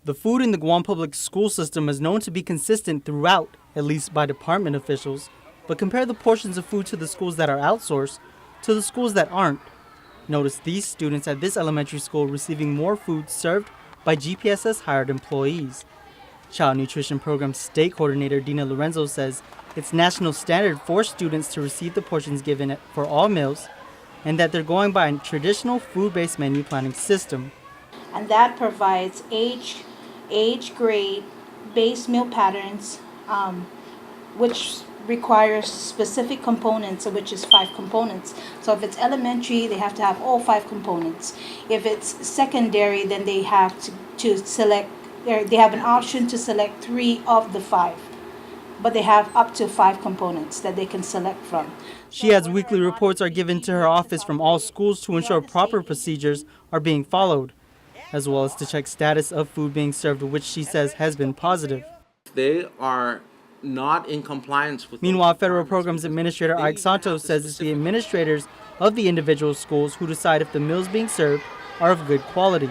The food in the Guam public school system is known to be consistent throughout, at least by department officials, but compare the portions of food to the schools that are outsourced to the schools that aren't. Notice these students at this elementary school receiving more food served by GPSS hired employees. Child Nutrition Program State Coordinator Dina Lorenzo says it's national standard for students to receive the portions given for all meals and that they're going by a traditional food-based menu planning system. And that provides age grade based meal patterns, which requires specific components, which is 5 components. So if it's elementary, they have to have all 5 components. If it's secondary, then they have to select, they have an option to select 3 of the 5, but they have up to 5 components that they can select from. She adds weekly reports are given to her office from all schools to ensure proper procedures are being followed, as well as to check status of food being served, which she says has been positive. They are not in compliance with. Meanwhile, Federal Programs Administrator Ike Santos says it's the administrators of the individual schools who decide if the meals being served are of good quality.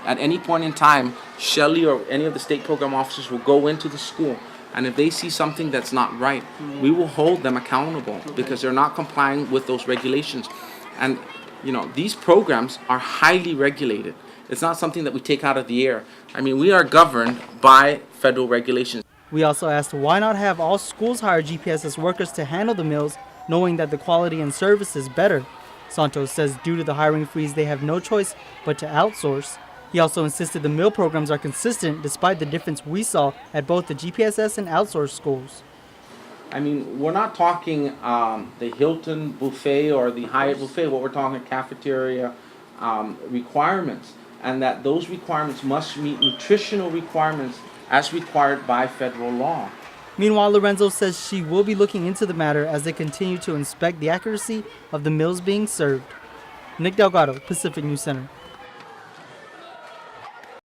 At any point in time, Shelley or any of the state program officers will go into the school, and if they see something that's not right, we will hold them accountable because they're not complying with those regulations. And these programs are highly regulated. It's not something that we take out of the air. I mean, we are governed by federal regulations. We also asked why not have all schools hire GPSS workers to handle the meals, knowing that the quality and service is better. Santos says due to the hiring freeze, they have no choice but to outsource. He also insisted the meal programs are consistent despite the difference we saw at both the GPSS and outsourced schools. I mean, we're not talking the Hilton buffet or the Hyatt buffet. What we're talking cafeteria requirements, and that those requirements must meet nutritional requirements as required by federal law. Meanwhile, Lorenzo says she will be looking into the matter as they continue to inspect the accuracy of the meals being served. Nick Delgado, Pacific News Center.